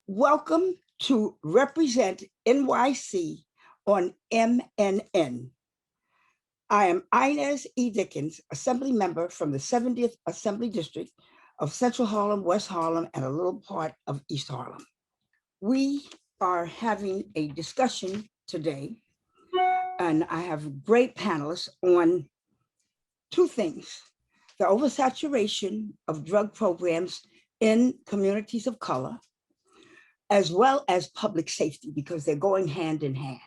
Welcome to Represent NYC on MNN. I am Inez E. Dickens, Assembly Member from the 70th Assembly District of Central Harlem, West Harlem, and a little part of East Harlem. We are having a discussion today, and I have great panelists on two things: the oversaturation of drug programs in communities of color, as well as public safety, because they're going hand in hand.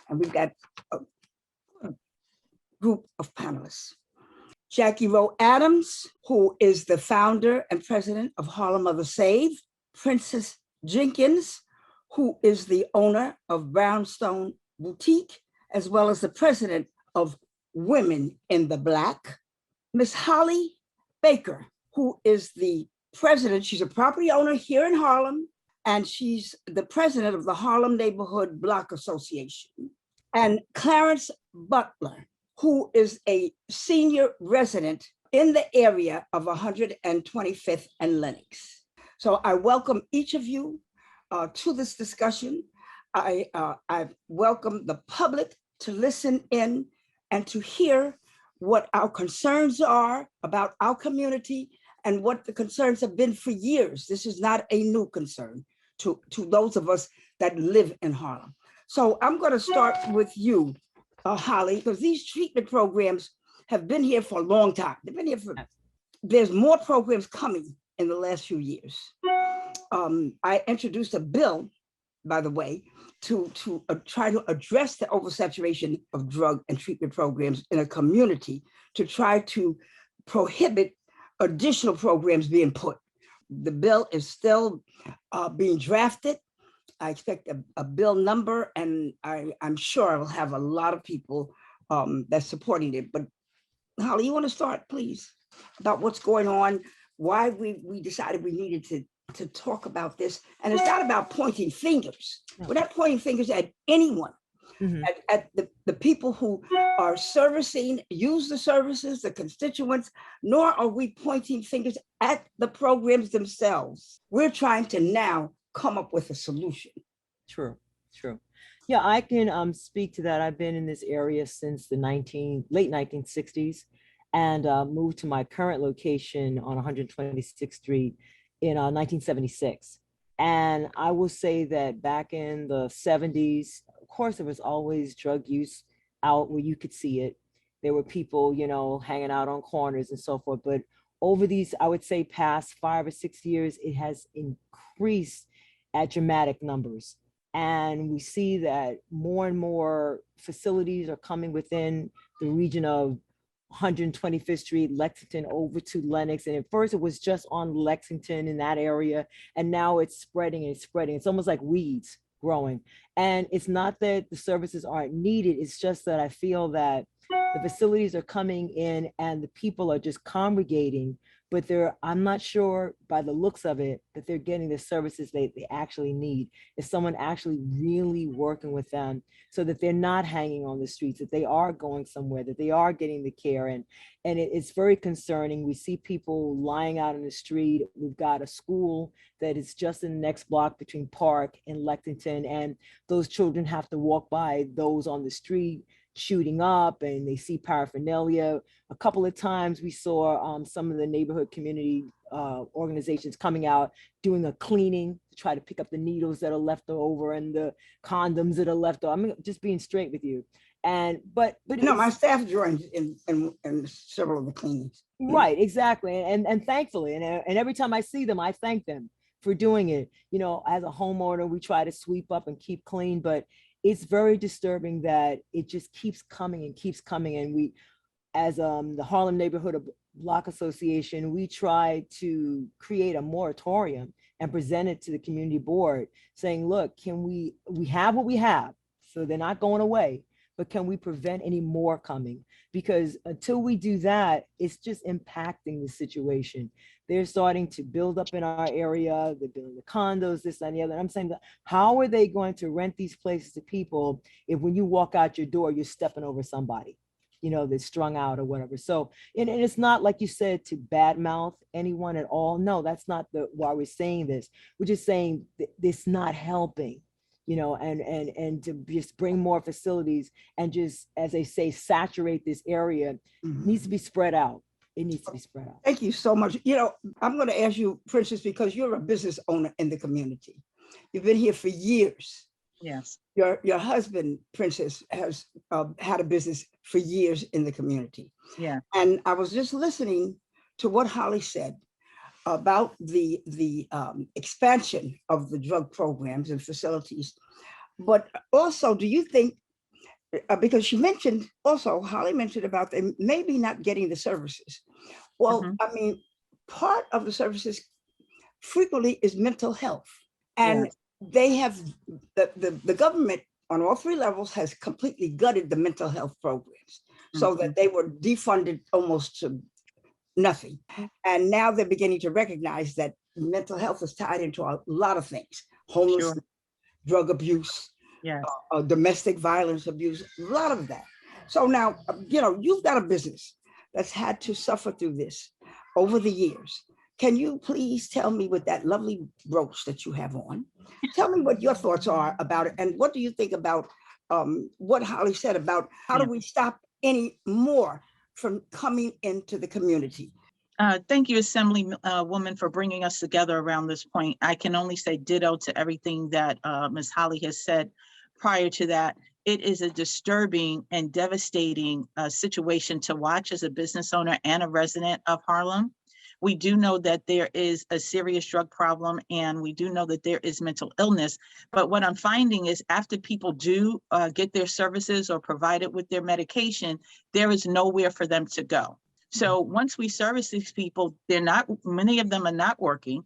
And we've got a group of panelists. Jackie Rowe-Adams, who is the founder and president of Harlem Mothers Save. Princess Jenkins, who is the owner of Brownstone Boutique, as well as the president of Women in the Black. Miss Hallia Baker, who is the president, she's a property owner here in Harlem, and she's the president of the Harlem Neighborhood Block Association. And Clarence Butler, who is a senior resident in the area of 125th and Lenox. So I welcome each of you to this discussion. I welcome the public to listen in and to hear what our concerns are about our community and what the concerns have been for years. This is not a new concern to those of us that live in Harlem. So I'm going to start with you, Holly, because these treatment programs have been here for a long time. They've been here for, there's more programs coming in the last few years. I introduced a bill, by the way, to try to address the oversaturation of drug and treatment programs in a community, to try to prohibit additional programs being put. The bill is still being drafted. I expect a bill number, and I'm sure I'll have a lot of people that's supporting it. But Holly, you want to start, please, about what's going on, why we decided we needed to talk about this. And it's not about pointing fingers. We're not pointing fingers at anyone, at the people who are servicing, use the services, the constituents, nor are we pointing fingers at the programs themselves. We're trying to now come up with a solution. True. Yeah, I can speak to that. I've been in this area since the late 1960s, and moved to my current location on 126th Street in 1976. And I will say that back in the 70s, of course, there was always drug use out where you could see it. There were people, hanging out on corners and so forth. But over these, I would say, past 5 or 6 years, it has increased at dramatic numbers. And we see that more and more facilities are coming within the region of 125th Street, Lexington, over to Lenox. And at first it was just on Lexington in that area. And now it's spreading and spreading. It's almost like weeds growing. And it's not that the services aren't needed. It's just that I feel that the facilities are coming in and the people are just congregating, but I'm not sure by the looks of it that they're getting the services they actually need. Is someone actually really working with them so that they're not hanging on the streets, that they are going somewhere, that they are getting the care? And it's very concerning. We see people lying out in the street. We've got a school that is just in the next block between Park and Lexington, and those children have to walk by those on the street shooting up, and they see paraphernalia. A couple of times we saw some of the neighborhood community organizations coming out doing a cleaning to try to pick up the needles that are left over and the condoms that are left over. I'm just being straight with you. But my staff joined in several of the cleanings. Right, exactly. And thankfully, and every time I see them, I thank them for doing it. As a homeowner, we try to sweep up and keep clean, but it's very disturbing that it just keeps coming and keeps coming. And we, as the Harlem Neighborhood Block Association, we try to create a moratorium and present it to the community board saying, look, we have what we have, so they're not going away, but can we prevent any more coming? Because until we do that, it's just impacting the situation. They're starting to build up in our area. They're building the condos, this and the other. And I'm saying, how are they going to rent these places to people if when you walk out your door, you're stepping over somebody? they're strung out or whatever. So, and it's not like you said to badmouth anyone at all. No, that's not why we're saying this. We're just saying this not helping, and to just bring more facilities and just, as they say, saturate this area. Needs to be spread out. It needs to be spread out. Thank you so much. I'm going to ask you, Princess, because you're a business owner in the community. You've been here for years. Yes. Your husband, Princess, has had a business for years in the community. Yeah. And I was just listening to what Holly said about the expansion of the drug programs and facilities. But also, do you think, because she mentioned also, Holly mentioned about them maybe not getting the services. Well, I mean, part of the services frequently is mental health. And they have, the government on all three levels has completely gutted the mental health programs so that they were defunded almost to nothing. And now they're beginning to recognize that mental health is tied into a lot of things: homelessness, drug abuse, domestic violence abuse, a lot of that. So now, you've got a business that's had to suffer through this over the years. Can you please tell me, with that lovely brooch that you have on, tell me what your thoughts are about it, and what do you think about what Holly said about how do we stop any more from coming into the community? Thank you, Assemblywoman, for bringing us together around this point. I can only say ditto to everything that Ms. Holly has said. Prior to that, it is a disturbing and devastating situation to watch as a business owner and a resident of Harlem. We do know that there is a serious drug problem, and we do know that there is mental illness. But what I'm finding is, after people do get their services or provided with their medication, there is nowhere for them to go. So once we service these people, many of them are not working.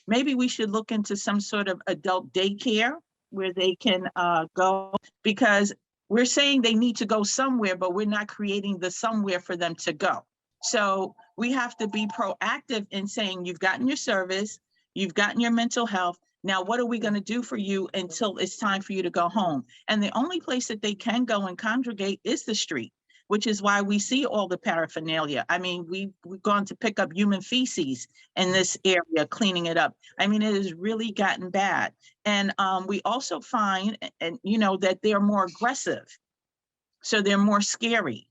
Maybe we should look into some sort of adult daycare where they can go, because we're saying they need to go somewhere, but we're not creating the somewhere for them to go. So we have to be proactive in saying, you've gotten your service, you've gotten your mental health. Now, what are we going to do for you until it's time for you to go home? And the only place that they can go and congregate is the street, which is why we see all the paraphernalia. I mean, we've gone to pick up human feces in this area, cleaning it up. I mean, it has really gotten bad. And we also find, that they're more aggressive. So they're more scary.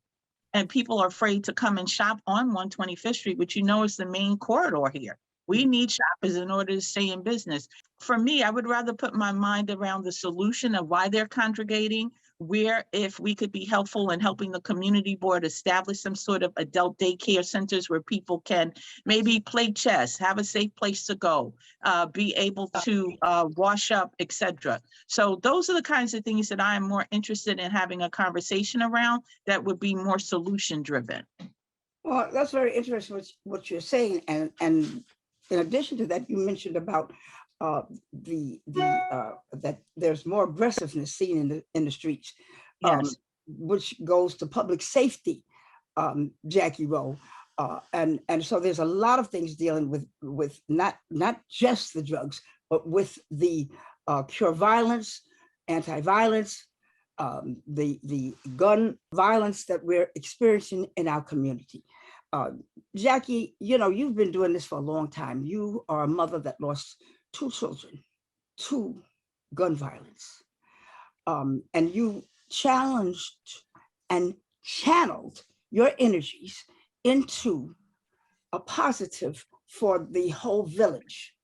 And people are afraid to come and shop on 125th Street, which is the main corridor here. We need shoppers in order to stay in business. For me, I would rather put my mind around the solution of why they're congregating, where if we could be helpful in helping the community board establish some sort of adult daycare centers where people can maybe play chess, have a safe place to go, be able to wash up, etc. So those are the kinds of things that I am more interested in having a conversation around that would be more solution driven. Well, that's very interesting what you're saying. And in addition to that, you mentioned about that there's more aggressiveness seen in the streets, which goes to public safety, Jackie Rowe, and so there's a lot of things dealing with not just the drugs, but with the cure violence, anti-violence, the gun violence that we're experiencing in our community. Jackie, you've been doing this for a long time. You are a mother that lost 2 children to gun violence. And you challenged and channeled your energies into a positive for the whole village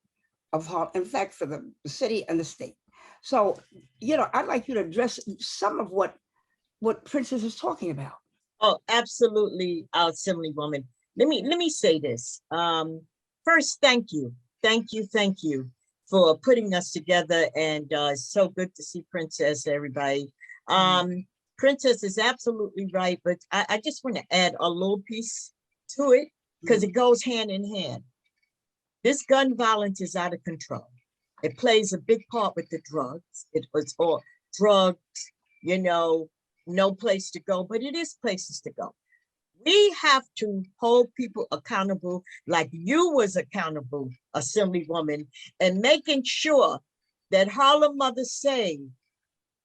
of Harlem, in fact, for the city and the state. So, I'd like you to address some of what Princess is talking about. Oh, absolutely, Assemblywoman. Let me say this. First, thank you for putting us together, and it's so good to see Princess, everybody. Princess is absolutely right, but I just want to add a little piece to it, because it goes hand in hand. This gun violence is out of control. It plays a big part with the drugs. It was all drugs, no place to go, but it is places to go. We have to hold people accountable like you was accountable, Assemblywoman, and making sure that Harlem Mothers Save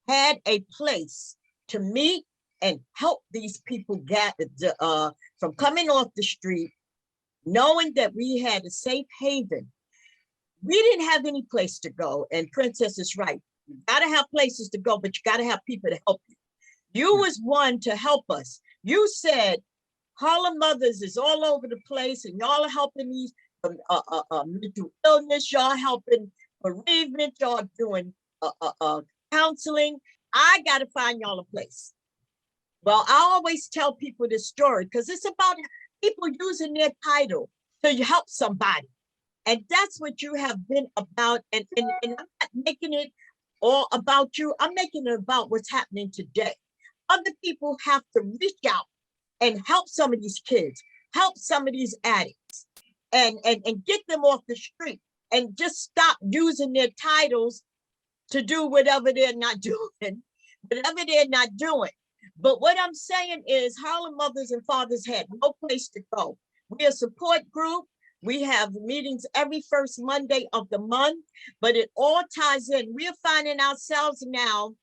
had a place to meet and help these people get from coming off the street, knowing that we had a safe haven. We didn't have any place to go, and Princess is right. You gotta have places to go, but you gotta have people to help you. You was one to help us. You said Harlem Mothers is all over the place, and y'all are helping these mental illness, y'all helping bereavement, y'all doing counseling. I gotta find y'all a place. Well, I always tell people this story because it's about people using their title to help somebody. And that's what you have been about. And I'm not making it all about you. I'm making it about what's happening today. Other people have to reach out and help some of these kids, help some of these addicts, and get them off the street and just stop using their titles to do whatever they're not doing, whatever they're not doing. But what I'm saying is Harlem Mothers and Fathers had no place to go. We're a support group. We have meetings every first Monday of the month, but it all ties in. We're finding ourselves now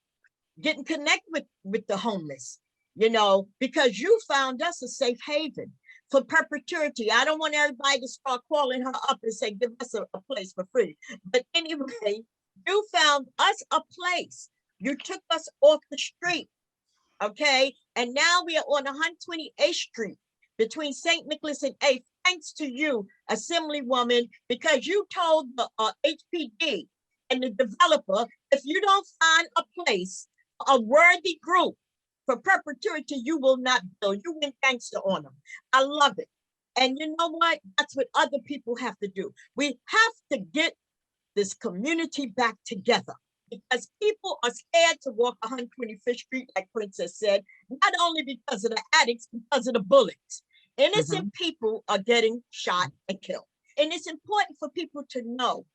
getting connected with the homeless, you know, because you found us a safe haven for perpetuity. I don't want everybody to start calling her up and say, give us a place for free. But anyway, you found us a place. You took us off the street, okay? And now we are on 128th Street between St. Nicholas and 8th. Thanks to you, Assemblywoman, because you told the HPD and the developer, if you don't find a place, a worthy group for perpetuity, you will not build. You went gangster on them. I love it. And you know what? That's what other people have to do. We have to get this community back together because people are scared to walk 125th Street, like Princess said, not only because of the addicts, because of the bullets. Innocent people are getting shot and killed. And it's important for people to know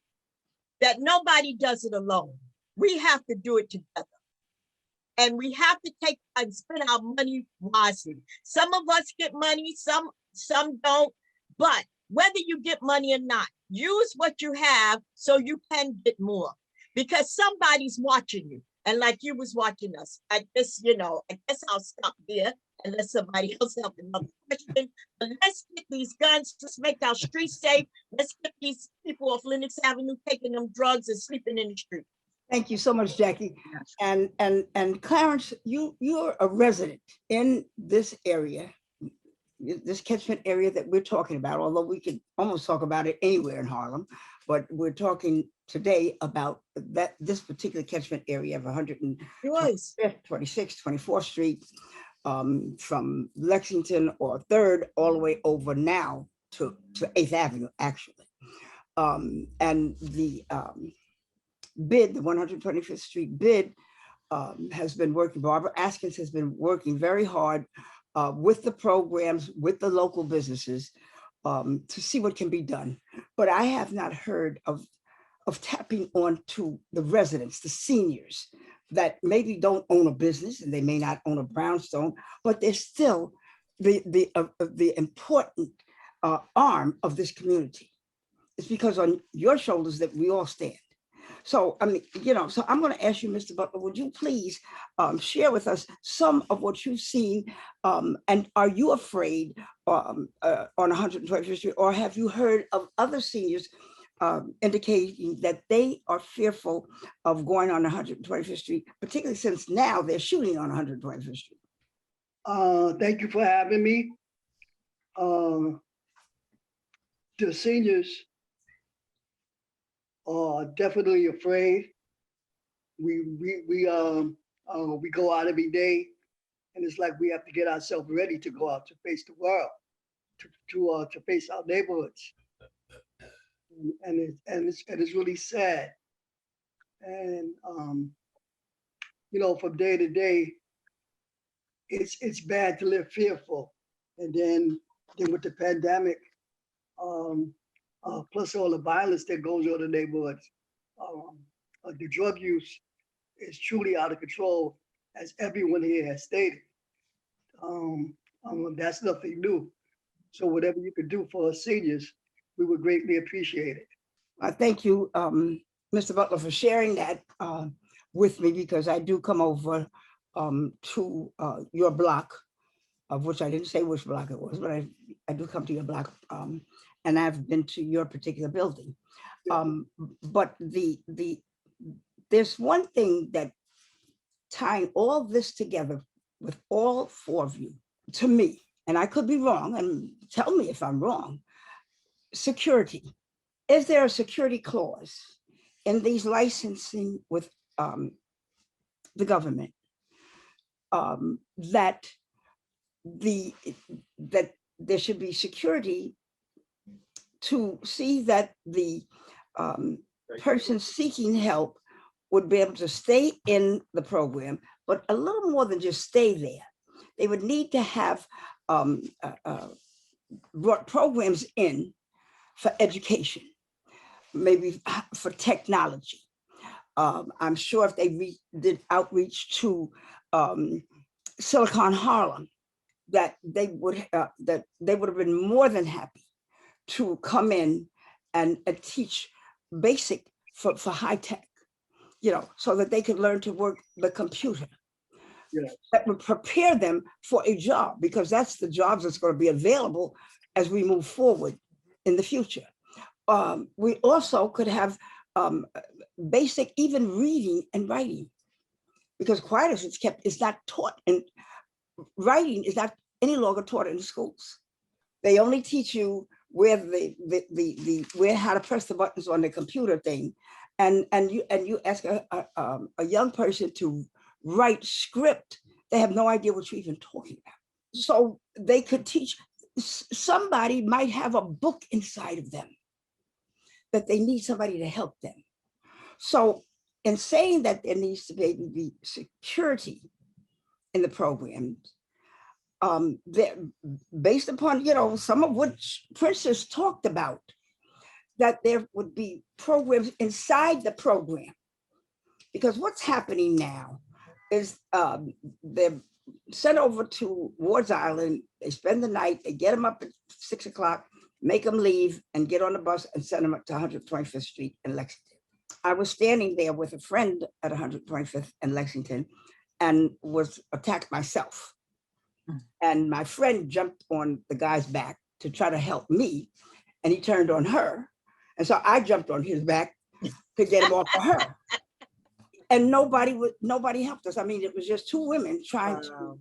that nobody does it alone. We have to do it together. And we have to take and spend our money wisely. Some of us get money, some don't. But whether you get money or not, use what you have so you can get more. Because somebody's watching you. And like you was watching us. I guess I'll stop there and let somebody else have another question. But let's get these guns, let's make our streets safe. Let's get these people off Lenox Avenue taking them drugs and sleeping in the street. Thank you so much, Jackie. And Clarence, you're a resident in this area, this catchment area that we're talking about, although we could almost talk about it anywhere in Harlem, but we're talking today about this particular catchment area of 125th, 26th, 24th Street, from Lexington or 3rd all the way over now to 8th Avenue, actually. And the bid, the 125th Street bid, has been working. Barbara Askins has been working very hard with the programs, with the local businesses, to see what can be done. But I have not heard of tapping on to the residents, the seniors that maybe don't own a business and they may not own a brownstone, but they're still the important arm of this community. It's because on your shoulders that we all stand. So, I mean, so I'm going to ask you, Mr. Butler, would you please share with us some of what you've seen? And are you afraid on 125th Street, or have you heard of other seniors indicating that they are fearful of going on 125th Street, particularly since now they're shooting on 125th Street? Thank you for having me. The seniors are definitely afraid. We go out every day, and it's like we have to get ourselves ready to go out to face the world, to face our neighborhoods, and it's really sad. And from day to day, it's bad to live fearful, and then with the pandemic. Plus all the violence that goes on in the neighborhoods. The drug use is truly out of control, as everyone here has stated. That's nothing new. So whatever you could do for us seniors, we would greatly appreciate it. Thank you, Mr. Butler, for sharing that with me, because I do come over to your block, of which I didn't say which block it was, but I do come to your block, and I've been to your particular building. But there's one thing that tying all this together with all four of you, to me, and I could be wrong, and tell me if I'm wrong, security. Is there a security clause in these licensing with the government that there should be security to see that the person seeking help would be able to stay in the program, but a little more than just stay there. They would need to have brought programs in for education, maybe for technology. I'm sure if they did outreach to Silicon Harlem, that they would have been more than happy to come in and teach basic for high tech, so that they could learn to work the computer. Yes. That would prepare them for a job, because that's the jobs that's going to be available as we move forward in the future. We also could have basic, even reading and writing, because quite as it's not taught, and writing is not any longer taught in the schools. They only teach you where where how to press the buttons on the computer thing, and you ask a young person to write script, they have no idea what you're even talking about. So they could teach. Somebody might have a book inside of them that they need somebody to help them. So in saying that there needs to be security in the programs, based upon some of which Princess talked about, that there would be programs inside the program. Because what's happening now is they're sent over to Ward's Island, they spend the night, they get them up at 6 o'clock, make them leave and get on the bus and send them up to 125th Street in Lexington. I was standing there with a friend at 125th and Lexington and was attacked myself. And my friend jumped on the guy's back to try to help me, and he turned on her. And so I jumped on his back to get him off of her. And nobody helped us. I mean, it was just two women trying to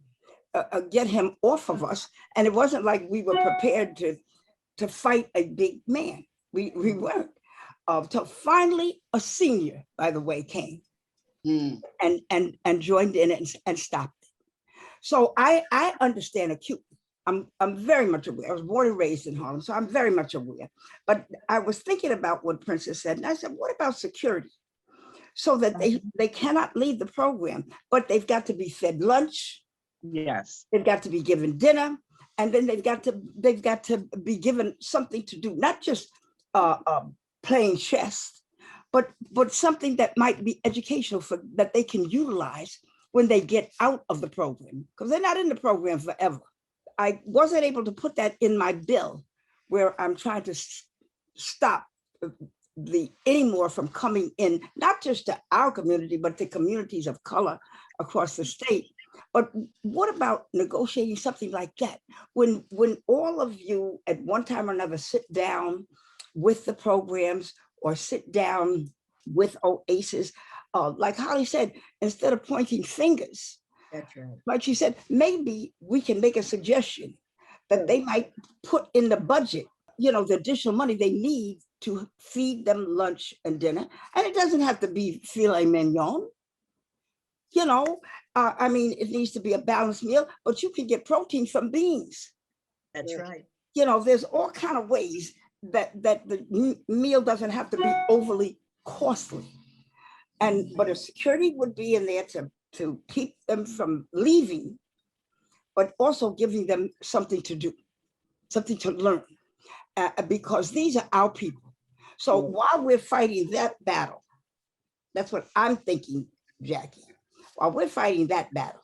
get him off of us. And it wasn't like we were prepared to fight a big man. We weren't. Till finally a senior, by the way, came and joined in and stopped it. So I understand acutely. I'm very much aware. I was born and raised in Harlem, so I'm very much aware. But I was thinking about what Princess said, and I said, what about security? So that they cannot leave the program, but they've got to be fed lunch. Yes. They've got to be given dinner, and then they've got to be given something to do, not just playing chess, but something that might be educational that they can utilize when they get out of the program, because they're not in the program forever. I wasn't able to put that in my bill, where I'm trying to stop any more from coming in, not just to our community, but to communities of color across the state. But what about negotiating something like that? When all of you at one time or another sit down with the programs or sit down with OASIS, like Holly said, instead of pointing fingers, That's right. like she said, maybe we can make a suggestion that they might put in the budget, the additional money they need to feed them lunch and dinner. And it doesn't have to be filet mignon. I mean, it needs to be a balanced meal, but you can get protein from beans. That's right. There's all kind of ways that the meal doesn't have to be overly costly. But if security would be in there to keep them from leaving, but also giving them something to do, something to learn, because these are our people. So while we're fighting that battle, that's what I'm thinking, Jackie, while we're fighting that battle,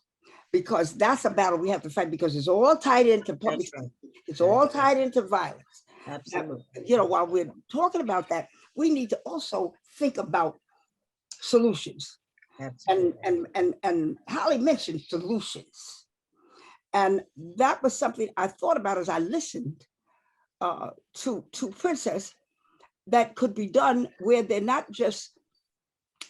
because that's a battle we have to fight, because it's all tied into public, Right. it's all tied into violence. Absolutely. While we're talking about that, we need to also think about solutions. Absolutely. And Holly mentioned solutions. And that was something I thought about as I listened to Princess, that could be done where they're not just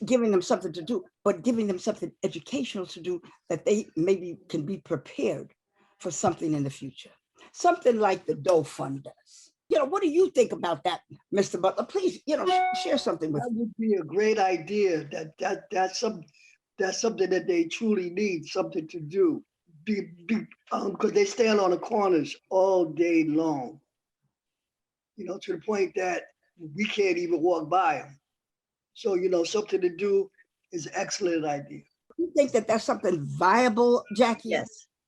giving them something to do, but giving them something educational to do, that they maybe can be prepared for something in the future. Something like the Doe Fund does. What do you think about that, Mr. Butler? Please, share something with That me. would be a great idea. That's something that they truly need, something to do. Because they stand on the corners all day long. To the point that we can't even walk by them. So, something to do is an excellent idea. You think that that's something viable, Jackie?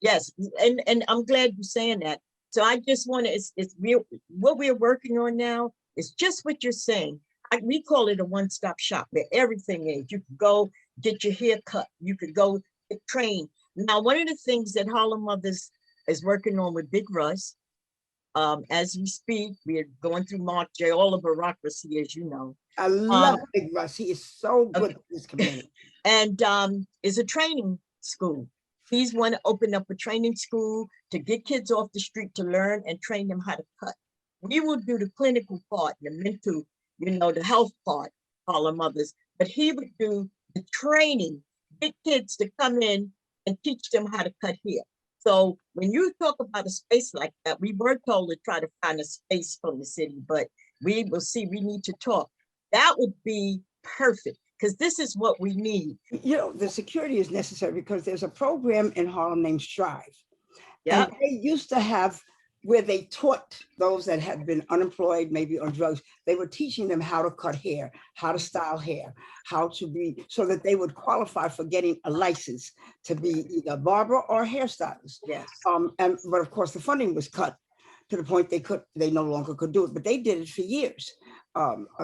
Yes, and I'm glad you're saying that. So I just want to, what we're working on now is just what you're saying. We call it a one-stop shop where everything is. You can go get your hair cut. You could go get trained. Now, one of the things that Harlem Mothers is working on with Big Russ, as we speak, we're going through Mark J, all the bureaucracy, as you know. I love Big Russ. He is so good at this community. And is a training school. He's want to open up a training school to get kids off the street to learn and train them how to cut. We will do the clinical part, the mental, the health part, Harlem Mothers, but he would do the training, get kids to come in and teach them how to cut hair. So when you talk about a space like that, we were told to try to find a space from the city, but we will see, we need to talk. That would be perfect, because this is what we need. The security is necessary because there's a program in Harlem named Strive. Yeah. And they used to have where they taught those that had been unemployed, maybe on drugs, they were teaching them how to cut hair, how to style hair, how to be, so that they would qualify for getting a license to be either a barber or a hairstylist. Yes. But of course the funding was cut to the point they no longer could do it, but they did it for years.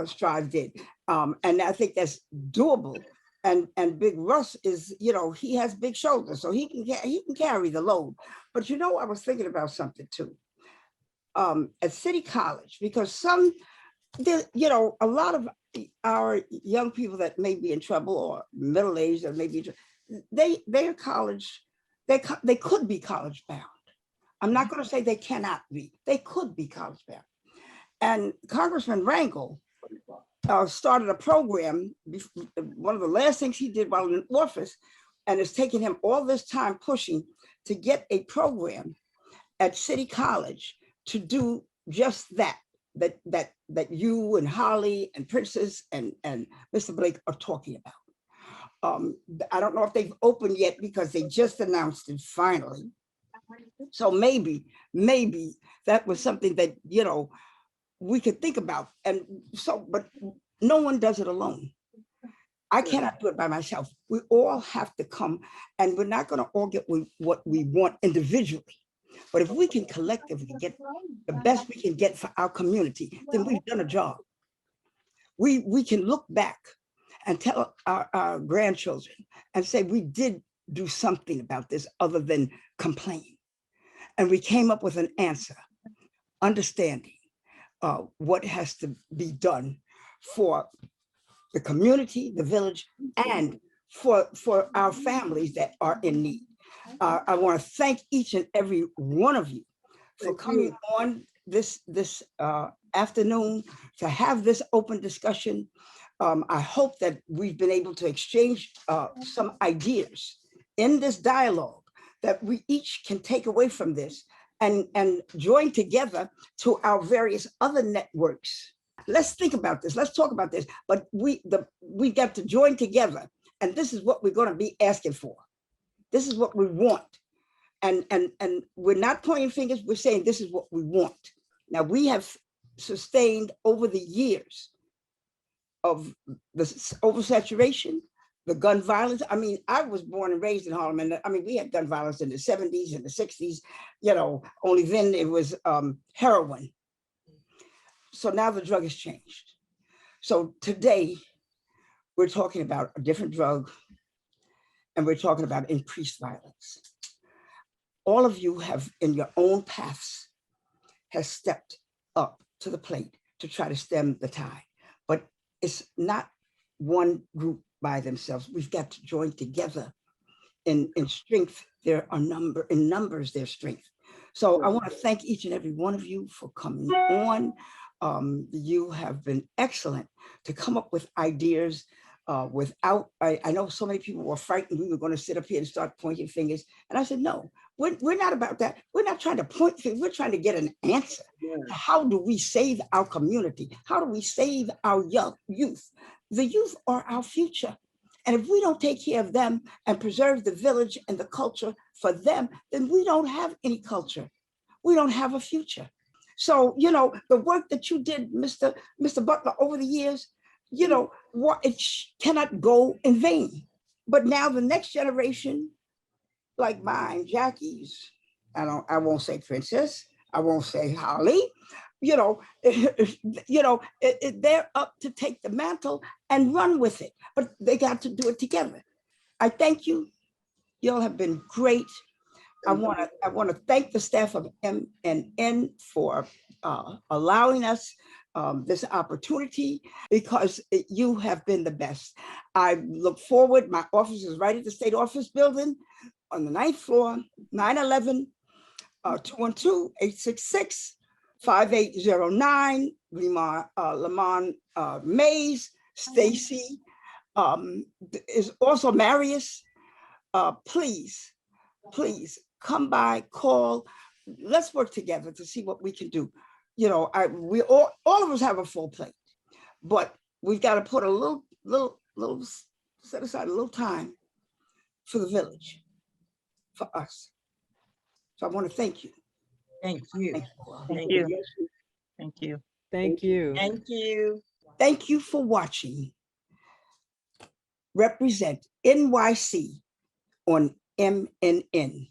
Strive did. And I think that's doable. And Big Russ is, he has big shoulders, so he can carry the load. But I was thinking about something too. At City College, because a lot of our young people that may be in trouble or middle-aged or maybe they're college, they could be college bound. I'm not going to say they cannot be. They could be college bound. And Congressman Rangel started a program. One of the last things he did while in office, and it's taken him all this time pushing to get a program at City College to do just that you and Holly and Princess and Mr. Blake are talking about. I don't know if they've opened yet because they just announced it finally. So maybe that was something that, we could think about. And so, but no one does it alone. I cannot do it by myself. We all have to come, and we're not going to all get what we want individually. But if we can collectively get the best we can get for our community, then we've done a job. We can look back and tell our grandchildren and say, we did do something about this other than complain. And we came up with an answer, understanding what has to be done for the community, the village, and for our families that are in need. I want to thank each and every one of you for coming on this afternoon to have this open discussion. I hope that we've been able to exchange some ideas in this dialogue that we each can take away from this and join together to our various other networks. Let's think about this. Let's talk about this. But we got to join together, and this is what we're going to be asking for. This is what we want. And we're not pointing fingers. We're saying this is what we want. Now, we have sustained over the years of the oversaturation, the gun violence. I mean, I was born and raised in Harlem, and I mean, we had gun violence in the 70s and the 60s, only then it was heroin. So now the drug has changed. So today, we're talking about a different drug, and we're talking about increased violence. All of you have, in your own paths, has stepped up to the plate to try to stem the tide. But it's not one group by themselves. We've got to join together. In strength, in numbers, there's strength. So I want to thank each and every one of you for coming on. You have been excellent to come up with ideas without, I know so many people were frightened we were going to sit up here and start pointing fingers. And I said, no, we're not about that. We're not trying to point fingers. We're trying to get an answer. How do we save our community? How do we save our young youth? The youth are our future. And if we don't take care of them and preserve the village and the culture for them, then we don't have any culture. We don't have a future. So, you know, the work that you did, Mr. Butler, over the years, you know, it cannot go in vain. But now the next generation, like mine, Jackie's, I won't say Princess, I won't say Holly, you know, they're up to take the mantle and run with it, but they got to do it together. I thank you. Y'all have been great. I want to thank the staff of MNN for allowing us this opportunity, because you have been the best. I look forward. My office is right at the State Office Building on the 9th floor, 911 212-866-5809. Lamont Mays, Stacy is also Marius. Please come by, call. Let's work together to see what we can do. You know, we all of us have a full plate, but we've got to put a little set aside a little time for the village, for us. So I want to thank you. Thank you. Thank you. Thank you. Thank you. Thank you. Thank you for watching Represent NYC on MNN.